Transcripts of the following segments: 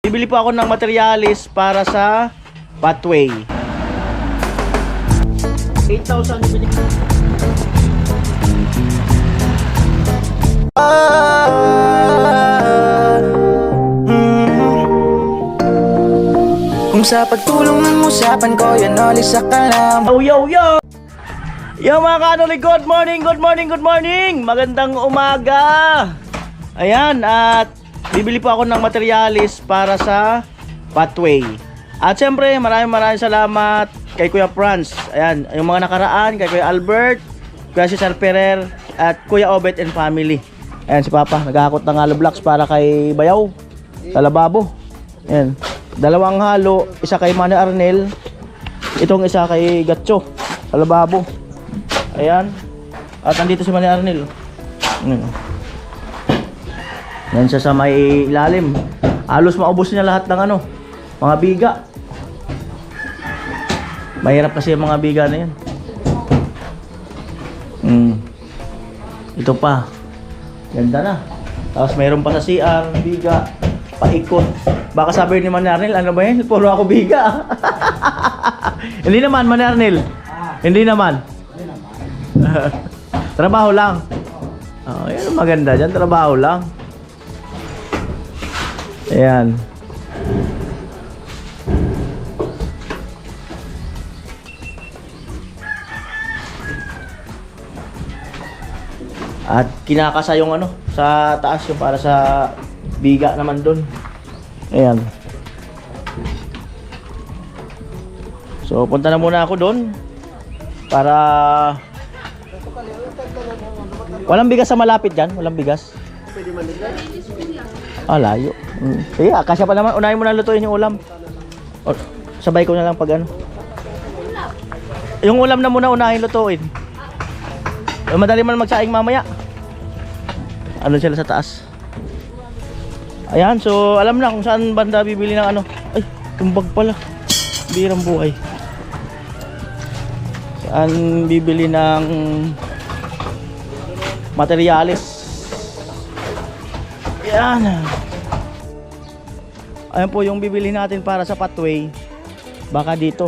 Bibili po ako ng materialis para sa pathway. 8,000 bibili ko. Kung sa pagtulong ng usapan ko, yan alis sa kalam. Yo! Yo mga kanoli, good morning! Magandang umaga! Ayan, at bibili po ako ng materialis para sa pathway. At syempre, maraming salamat kay Kuya Franz. Ayan, yung mga nakaraan, kay Kuya Albert, Kuya Cesar Ferrer, at Kuya Obet and family. Ayan si Papa, naghahakot ng hollow blocks para kay Bayaw sa lababo. Ayan, dalawang halo, isa kay Manny Arnel, itong isa kay Gatcho sa lababo. Ayan, at nandito si Manny Arnel. Yan siya sa may ilalim. Halos maubos niya lahat ng ano, mga biga. Mahirap kasi yung mga biga na yan. Ito pa. Ganda na. Tapos mayroon pa sa CR, biga, paikot. Baka sabi ni Manny Arnel, ano ba yan? Puro ako biga. Hindi naman, Manny Arnel. Hindi naman. Trabaho lang. Oh, yan maganda dyan, trabaho lang. Ayan. At kinakasa yung ano sa taas, yung para sa biga naman doon. Ayan. So punta na muna ako doon para walang bigas sa malapit dyan. Walang bigas. Layo. Sige, kasya pa naman. Unahin mo na lutuin yung ulam. O, sabay ko na lang pag ano. Yung ulam na muna unahin lutuin. Madali man magsaing mamaya. Ano sila sa taas. Ayan, so alam na kung saan banda bibili ng ano. Ay, tumbag pala. Birang buhay. Saan bibili ng materialis. Ayan. Ayan po yung bibili natin para sa pathway. Baka dito.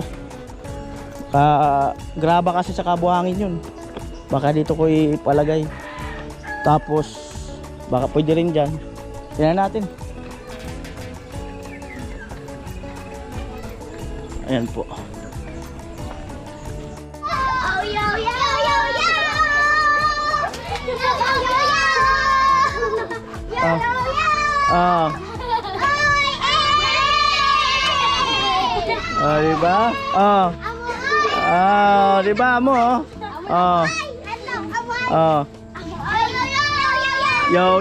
Graba kasi sa kabuhangin yun. Baka dito ko ipalagay. Tapos baka pwede rin dyan. Tingnan natin. Ayan po. Diba? Diba mo? Yo.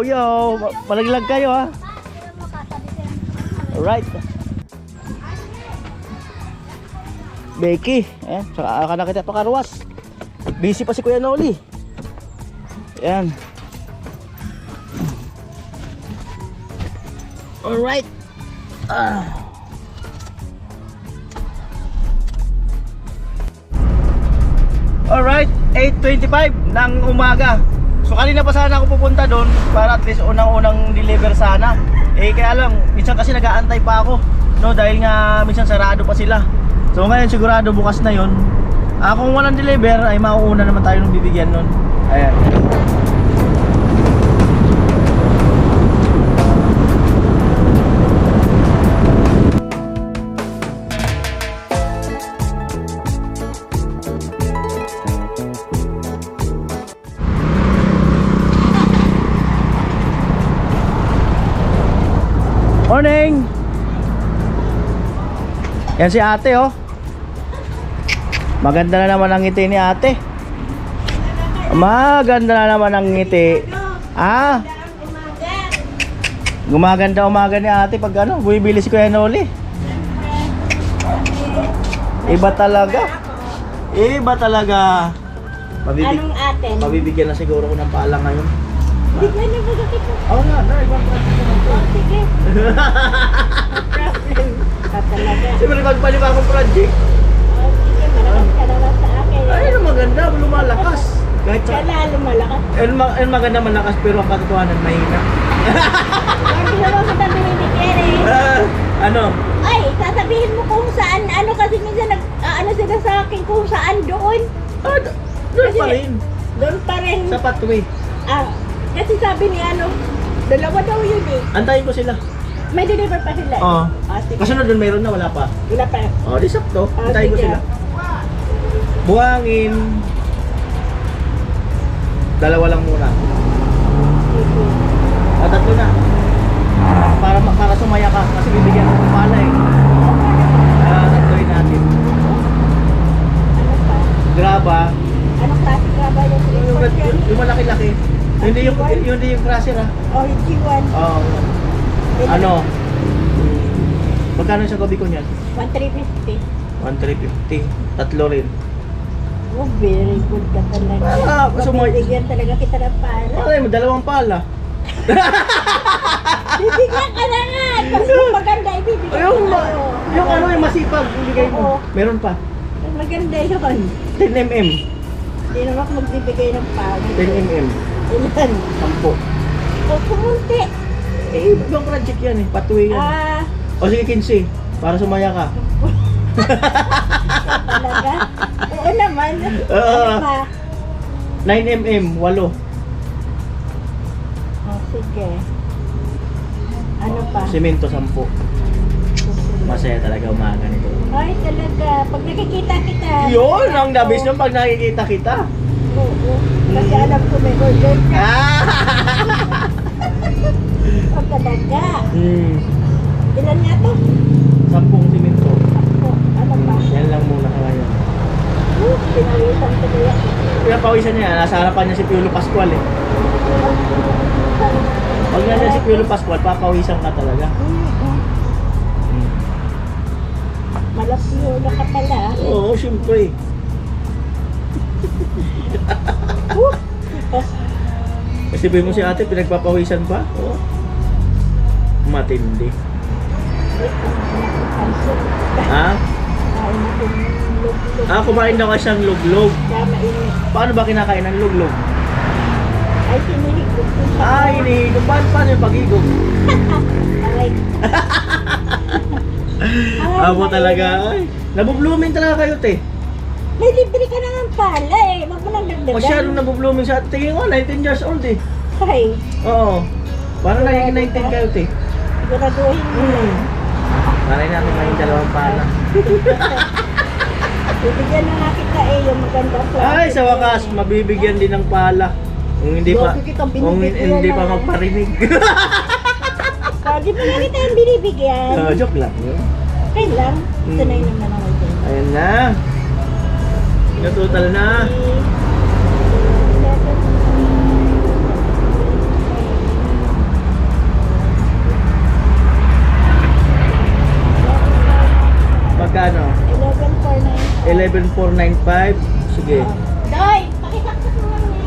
Yo. Malaglag kayo ha. Alright. Becky, saka ka na kita pakaruwas. Busy pa si Kuya Noli. Ayan. Alright. Alright, 8:25 ng umaga. So kanina pa sana ako pupunta doon para at least unang-unang deliver sana. Kaya lang, minsan kasi nag-aantay pa ako, no, dahil nga minsan sarado pa sila. So ngayon sigurado bukas na 'yon. Kung walang deliver ay mauuna naman tayo ng bibigyan nun. Ayan. Morning! Yan si ate oh. Maganda na naman ang ngiti ni ate. Maganda na naman ang ngiti. Gumaganda umaga ni ate pag ano, bumibili si Kuya Noli. Iba talaga. Anong ate? Mabibigyan na siguro ko ng paalang ngayon. Bigyan na ba kita? Oo nga, ibang project naman to. Sige. Talaga. Siyempre magpalibang project. Sige, maraming salamat sa akin. Ay, ano maganda, lumalakas. Kahit Siya sa... lalo malakas. maganda malakas pero ang katotohanan mahina. Hindi naman kita binibigyan eh. Ano? Ay, sasabihin mo kung saan, ano kasi minsan ano sila sa akin kung saan doon. Doon pa rin. Doon pa rin. Sa pathway. Kasi sabi ni dalawa daw yun eh. Antayin ko sila. May deliver pa sila eh. Oo. Sige. Kasunod doon mayroon na, wala pa. Wala pa. Di sakto. Antayin ko sige. sila. Buhangin. Dalawa lang muna. Sige. Tatlo na. Para sumaya ka. Kasi bibigyan ko ng pala eh. Tatloy natin. Ano pa? Graba. Anong klase ka ba yung Yung malaki-laki. Hindi yung crusher ha. O, yung G1. Oo. Ano? Magkano sa gabi ko niyan? 1,350. 1,350. Tatlo rin. Oh, very good ka talaga. Gusto mo... Bibigyan talaga kita ng para. Ay, dalawang pala. Bibigyan ka na nga. Kasi kung maganda, ibibigyan ko sa'yo. Yung masipag, ibigay mo. Oo. Meron pa. Maganda yun. 10mm. Hindi naman ako magbibigay ng para. 10mm. Ilan? 10. O, kumunti. Ibang project yan eh. Patuloy yan. O sige, 15. Para sumaya ka. Talaga? Oo naman. Ano pa? 9mm, 8. Sige. Ano pa? Semento, 10. Masaya talaga umaga nito. Ay, talaga. Pag nakikita kita. Yun, ang dabis nung pag nakikita kita. Oo. Kasi alam ko may order ka. O, talaga. Ilan nga to? 10 semento. Ako. Ano pa? Yan lang muna ka ngayon. Pinawisan ko kaya. Pinapawisan niya, nasa harapan niya si Piolo Pascual eh. Pag nandiyan si Piolo Pascual, papawisan ka talaga. Malapiola ka pala. Oo, syempre. Kasi mo si ate, pinagpapawisan pa? Oo. Matindi. Ha? Kumain daw kasi siyang luglog. Kaya mainit. Paano ba kinakain ng luglog? Ay, sinihigop ko siya. Hinihigop. Paano yung paghigop? Aray. Amo talaga. Ay, nabublooming talaga kayo, te. May libre ka na ng pala eh. Wag mo nang dagdagan. Masyadong nabublooming sa ate. Tingin ko, 19 years old eh. Ay, Oo. Parang nagiging 19 kayo, te. siguraduhin mo lang. Maray natin maging dalawang pala. Bibigyan na nga kita eh, yung maganda sa... Ay, sa wakas, mabibigyan din ng pala. Kung hindi pa, Bakit kitang kung binibigyan hindi pa na? magparinig. Di ba nga kita yung binibigyan? Joke lang. Yun. Okay lang. Sanay naman ako dyan. Ayan na. Total na. Magkano? 11,490. 11,495. Sige. Doy! Pakisaksak mo lang niya.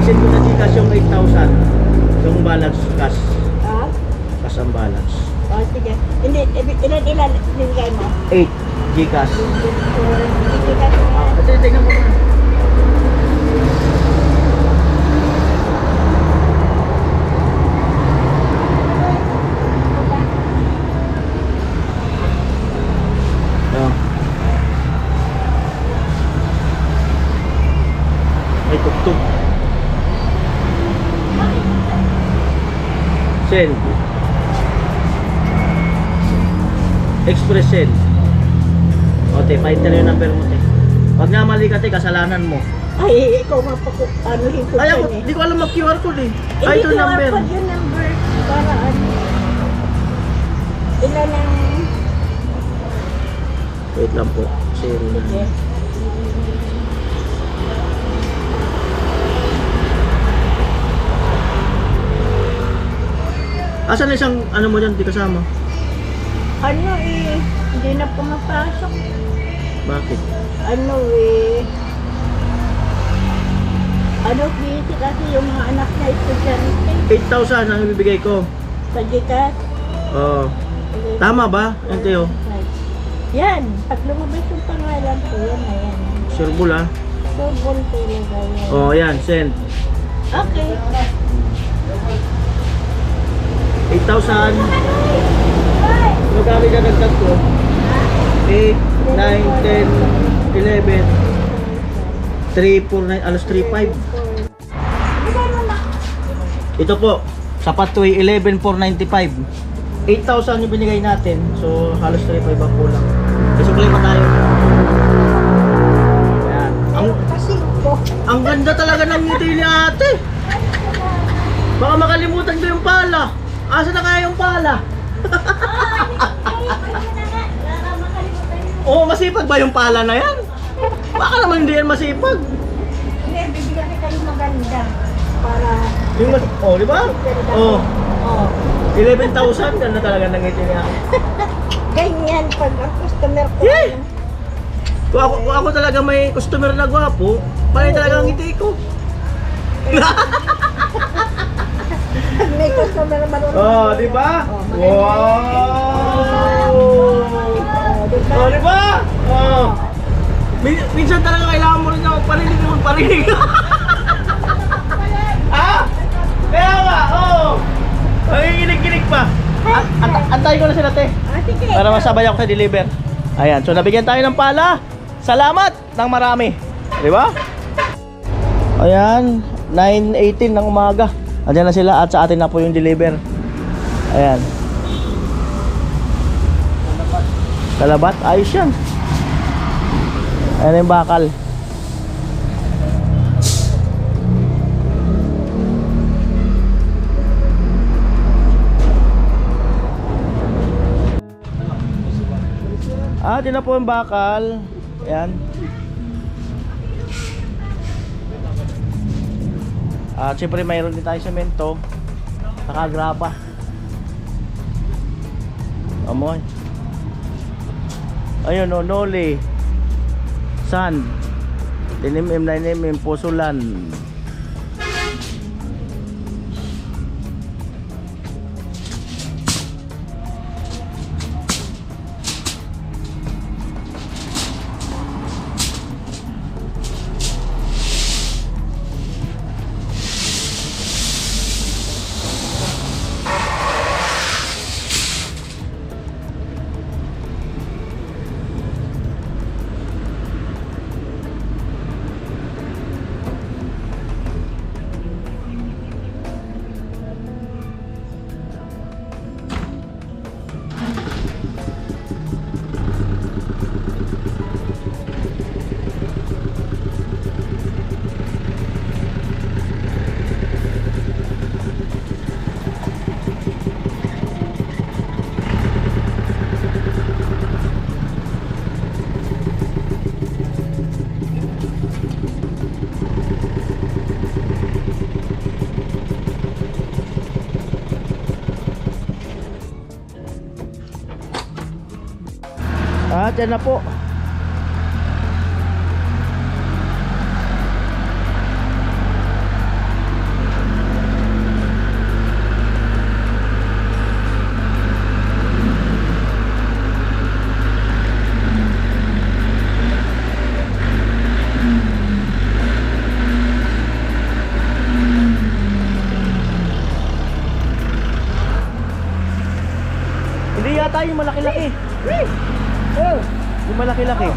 Isin ko na Gcash yung 8,000. Yung balance cash. Ah? Cash ang balance. Oh, sige. Hindi, ilan binigay mo? 8 Gcash. Sige ka na. Ito, tingnan mo na. Oh. May tuktok. Send. Express send. O, te, pa-enter yung number mo, te. Pag namali ka, te, kasalanan mo. Ay, ikaw nga pa anuhin ko Ay, ako, dyan eh. di ko alam mag-QR code eh. Eh, Ay, ito di number. QR code yung number. Para ano. Ilan ang... Wait lang po. Zero na. Sige. Asan na isang, ano mo dyan, di kasama? Ano eh, hindi na pumapasok. Bakit? Ano eh. Ano, busy kasi yung mga anak niya estudyante 8,000 ang ibibigay ko. sa Gcash. Oo. Tama ba? Yan, Teo. Yan, pag lumabas yung pangalan ko, yan na yan. Sure bull ah. Bubunti na ganyan. Oh, yan, send. Okay. 8,000. Magkano dyan nagtag ko? 8, 9, 10, 11, 3, 4, 9, alas 3, 5. Ito po, sapat to 11,495. 8,000 yung binigay natin. So, halos 3,500 ang kulang. Isuklay pa tayo. Ayan. Ang ganda talaga ng ngiti ni ate. Baka makalimutan ko yung pala. Asa na kaya yung pala? Oo, masipag ba yung pala na yan? Baka naman hindi yan masipag. Hindi, bibigyan kita yung maganda. Para... Yung oh, di ba? Oh, Oh. 11,000. Ganda talaga ng ngiti niya. Ganyan pag ang customer ko. Yay! Kung ako talaga may customer na gwapo, panay talaga ang ngiti ko. Pag may customer na marunong. Oh, di ba? Wow! Oh, di ba? Oh. Minsan talaga kailangan mo rin ako parinig. Ah? Kaya nga, oh. Nanginginig-ginig pa. Antayin ko na sila, te. Sige. Para masabay ako sa deliver. Ayan, so nabigyan tayo ng pala. Salamat ng marami. Di ba? Ayan, 9:18 ng umaga. Andiyan na sila at sa atin na po yung deliver. Ayan. Kalabat, ayos yan. Ayan yung bakal. Ah, din na po yung bakal. Ayan. At syempre mayroon din tayo semento. Saka graba. Amoy. Ayun o, noli. Sand. 10mm, 9mm, pusulan. At yan na po. Hindi yata yung malaki-laki. Yung malaki-laki.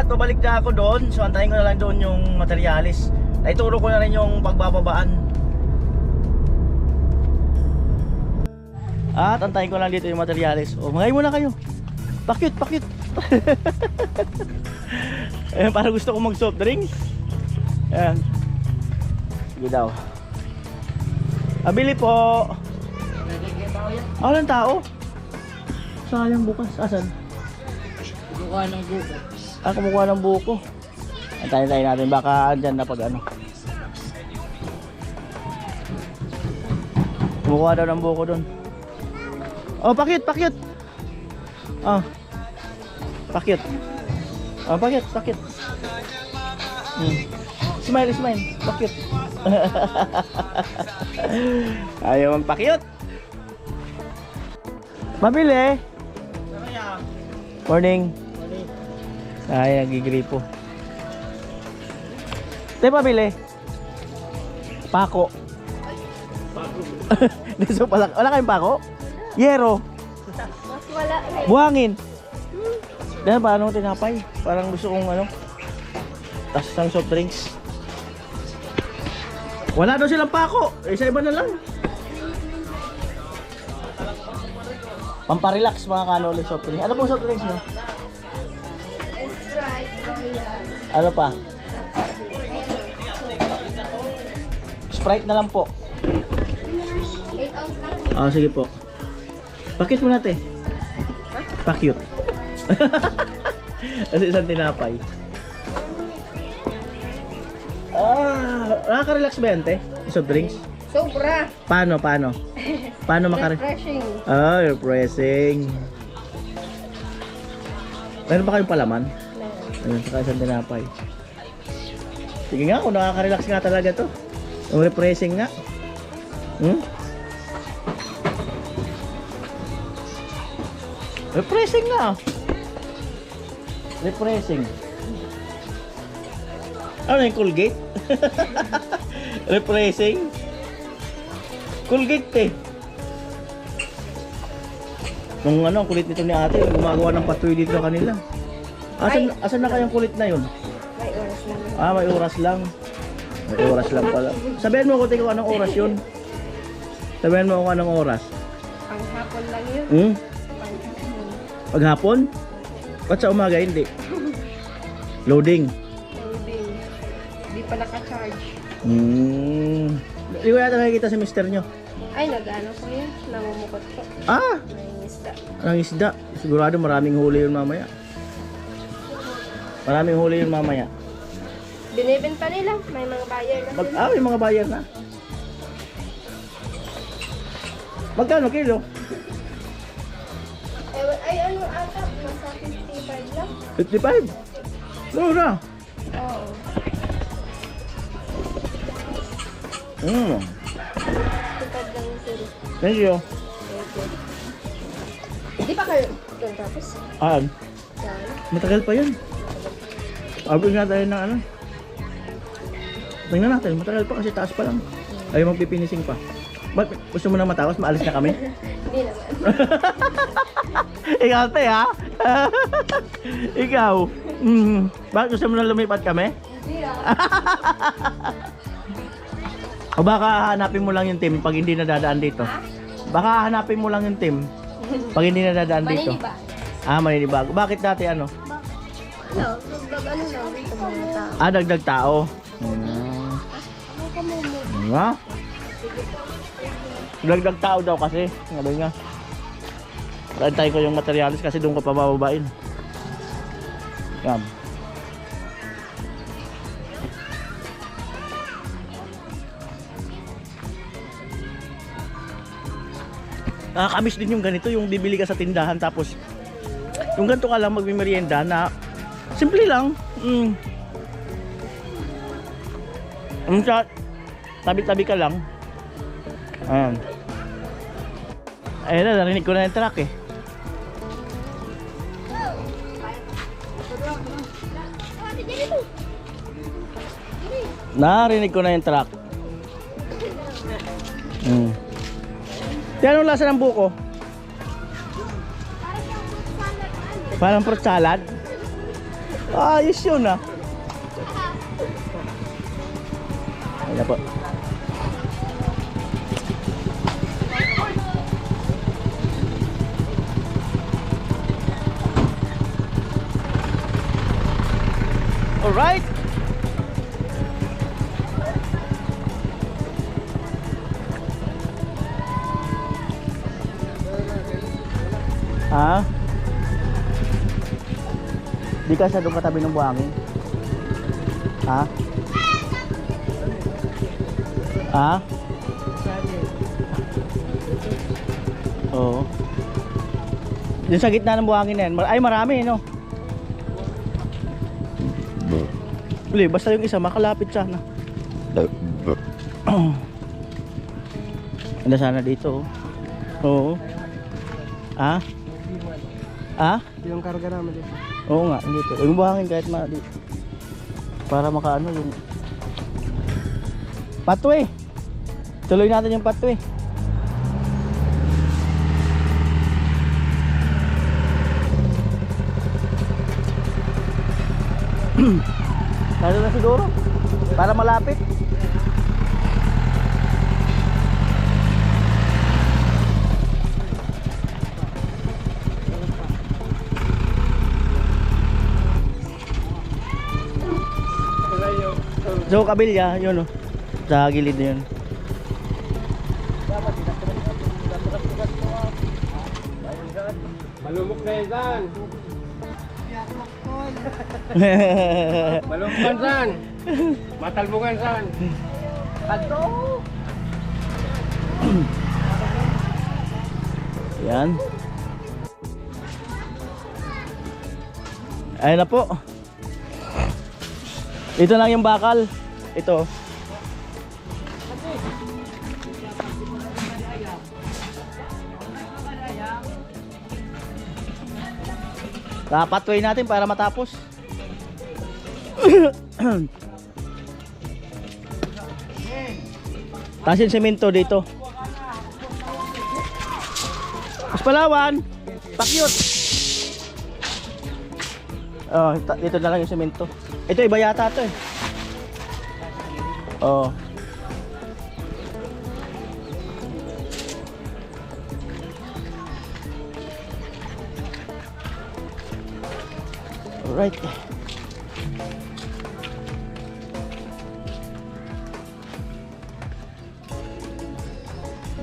babalik na ako doon. So antayin ko na lang doon yung materialis. Naituro ko na rin yung pagbababaan. At antayin ko lang dito yung materialis. O, magay muna kayo. Pakyut, pakyut. Ayan, parang gusto ko mag soft drinks. Ayan. Sige daw. Abili po. Walang tao. Sayang bukas. Asan? Kumukuha ng buko. Kumukuha ng buko. Antayin tayo natin. Baka andyan na pag ano. Kumukuha daw ng buko doon. Oh, pakyut, pakyut. Oh. Pakyut. Oh, pakyut, pakyut. Smile, smile. Pakyut. Ayaw ang pakyut. Mabili. Morning. Ay, nagigripo. Tayo mabili. Pako. Dito pala. Wala kayong pako? Yero. Mas wala eh. Buhangin. Dahil paano tinapay? Parang gusto kong ano. Tas ng soft drinks. Wala daw silang pako. Isa iba na lang. Pamparelax mga kanoli soft drinks. Ano pong soft drinks nyo? Ano pa? Sprite na lang po. Sige po. Pakit mo natin. Pakyut. Kasi isang tinapay. Nakaka-relax ba yan, te? Soft drinks? Sobra. Paano? Paano Refreshing. Refreshing. Meron ba kayong palaman? Ayun, saka isang tinapay. Sige nga, kung nakaka-relax nga talaga to. Yung refreshing nga. Refreshing nga. Refreshing. Ano yung Colgate? Refreshing. Colgate eh. Nung ano, ang kulit nito ni ate, gumagawa ng patuloy dito sa kanila. Asan na kayang kulit na yun? May oras lang. May oras lang. May oras lang pala. Sabihan mo ko kung anong oras yun. Sabihan mo kung anong oras. Panghapon lang yun. Paghapon? Ba't sa umaga hindi? Loading. Loading. Hindi pa naka-charge. Hindi ko yata nakikita si mister nyo. Ay, nag-ano po yan. Namumukot po. May isda. Ang isda. Sigurado maraming huli yun mamaya. Maraming huli yun mamaya. Binibenta nila. May mga buyer na sila. May mga buyer na. Magkano kilo? Ay, ano ata? Nasa 55 lang. 55? Mura. Oo. Tipad lang yung sila. Thank you. Hindi pa kayo doon tapos? Yan. Matagal pa yun. Abot nga tayo ng ano. Tingnan natin, matagal pa kasi taas pa lang. Ay, magpipinising pa. Ba't gusto mo na matawas? Maalis na kami? Hindi naman. Ikaw te ha? Ikaw? Bakit gusto mo na lumipat kami? Hindi lang. O baka hanapin mo lang yung team pag hindi nadadaan dito? Baka hanapin mo lang yung team pag hindi nadadaan dito? Maniniba. Maninibago. Bakit dati ano? Ano? Ano lang dito mga tao. Dagdag tao. Nga? Dagdag tao daw kasi. Sabi nga. Antay ko yung materialis kasi doon ko pa bababain. Yan. Nakakamiss din yung ganito, yung bibili ka sa tindahan tapos yung ganito ka lang magmimerienda na simple lang. Tabi-tabi ka lang. Ayan. Ayun na, narinig ko na yung truck eh. Narinig ko na yung truck. Anong lasa ng buko? Parang fruit salad. Ayos yun ah. Ayan po. Alright. Ha? Di ka sa doon katabi ng buhangin? Ha? Ha? Oo. Doon sa gitna ng buhangin na yan. Ay, marami, no? Uli, basta yung isa, makalapit sana. Ano sana dito, oh. Oo. Ha? Ha? Yung karga naman dito. Oo nga, dito. Yung buhangin kahit para makaano yung pathway. Tuloy natin yung pathway. Lalo na siguro para malapit. So kabilya, yun oh. Sa gilid na yun. Malumok na yan. Malumok san. Matalbukan san. Ato. Yan. Ayun na po. Ito lang yung bakal. Ito. Pathway natin para matapos. Tasin semento dito. Mas Palawan. Pakyut. Oh, dito na lang yung semento. Ito iba yata to eh. Oh. Alright.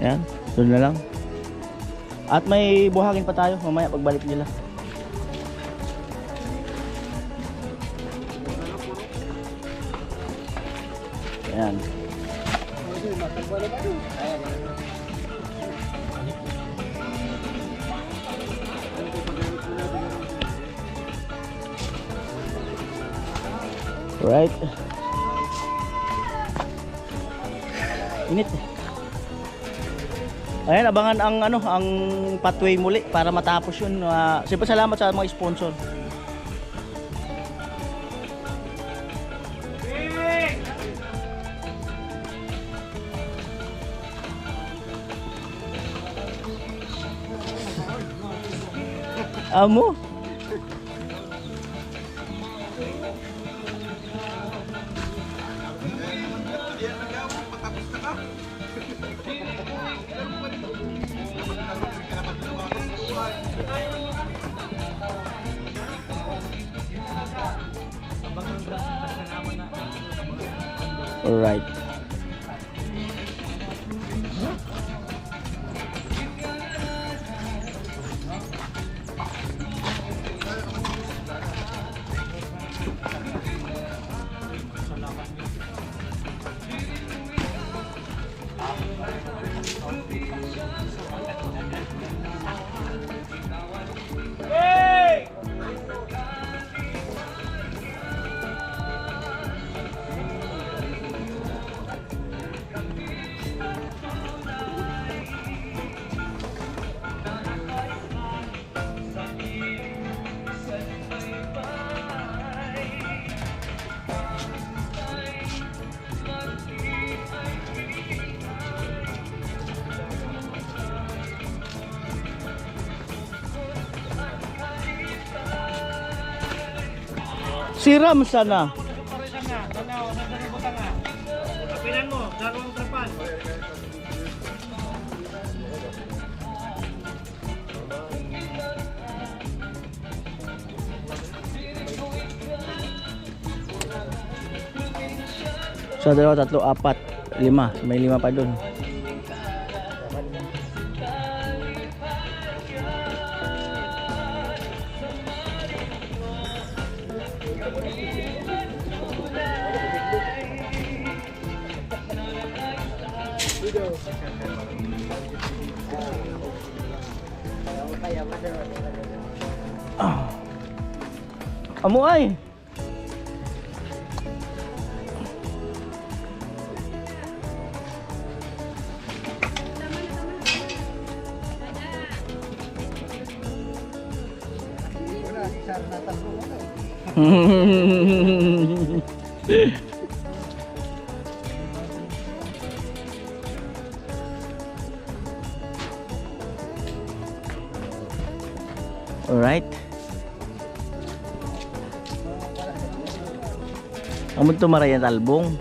Yan, doon na lang. At may buhangin pa tayo mamaya pagbalik nila. Yan. Right. Init. Ayan, abangan ang pathway muli para matapos yun. Siyempre salamat sa mga sponsor. Amo. All right. Si Ram sana. Kapilan mo, dalawang trapan. So, 2, 3, 4, 5. May 5 pa dun. Amo ay. All right. Amo to Marayan Talbong.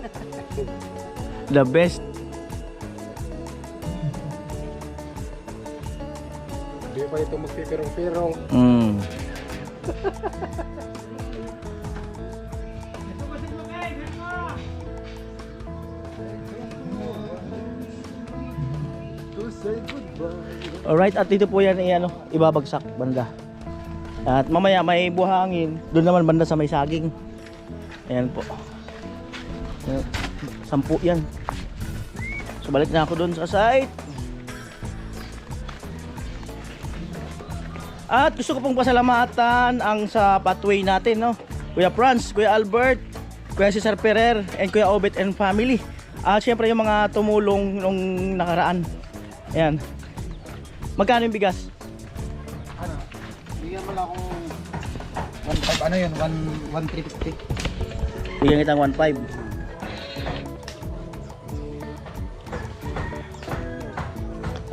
The best. Hindi pa ito magpipirong-pirong. Alright, at dito po yan ibabagsak banda. At mamaya may buhangin. Doon naman banda sa may saging. Ayan po. 10 yan. So balik na ako doon sa site. At gusto ko pong pasalamatan ang sa pathway natin, no? Kuya Franz, Kuya Albert, Kuya Cesar Ferrer, and Kuya Obet and family. At syempre yung mga tumulong nung nakaraan. Ayan. Magkano yung bigas? Ano? Bigyan mo lang akong 1.5, ano yun? 1.350. Bigyan kitang 1.5.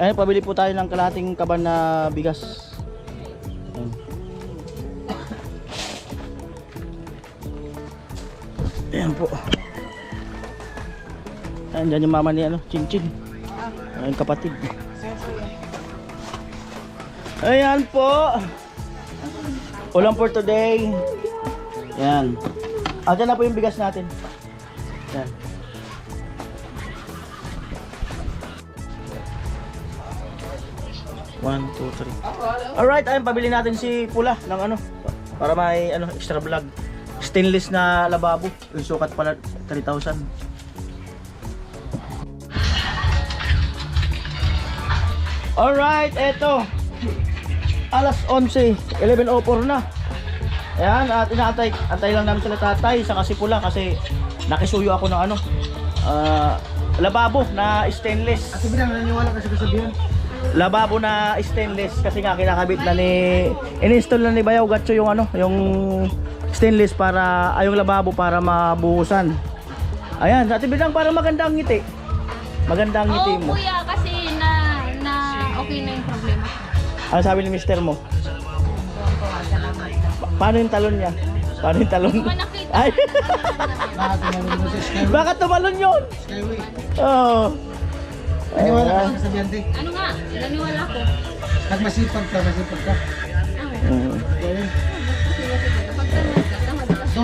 Ayun, pabili po tayo ng kalahating kaban na bigas. Ayun. Ayan po. Ayan, dyan yung mama ni Chinchin. Ayun, kapatid. Ayan po. Ulam for today. Ayan. Dyan na po yung bigas natin. Ayan. One, two, three. Alright, ayun, pabili natin si Pula ng para may extra vlog. Stainless na lababo. Yung sukat pala 3,000. Alright, eto. Alas 11, 11:04 na. Ayan, at antay lang namin sila tatay sa kasi Pula kasi nakisuyo ako ng lababo na stainless. Kasi bilang naniwala kasi kasabihan. Lababo na stainless kasi nga kinakabit na in-install na ni Bayaw Gatcho yung yung stainless para yung lababo para mabuhusan. Ayan, sa tibidang para maganda ang ngiti. Maganda ang ngiti mo. kuya, kasi okay na yung problema. Ano sabi ni mister mo? Paano yung talon niya? Paano yung talon? Hindi ko nakita. Ay, Baka tumalun mo sa Skyway. baka tumalon yun. Skyway. Oo. Naniwala ka sa kasabihan, te. Ano nga? Naniwala ko. Pag masipag ka, masipag ka. Mm. Ayun. Kapag tamad ka, tamad ka. So,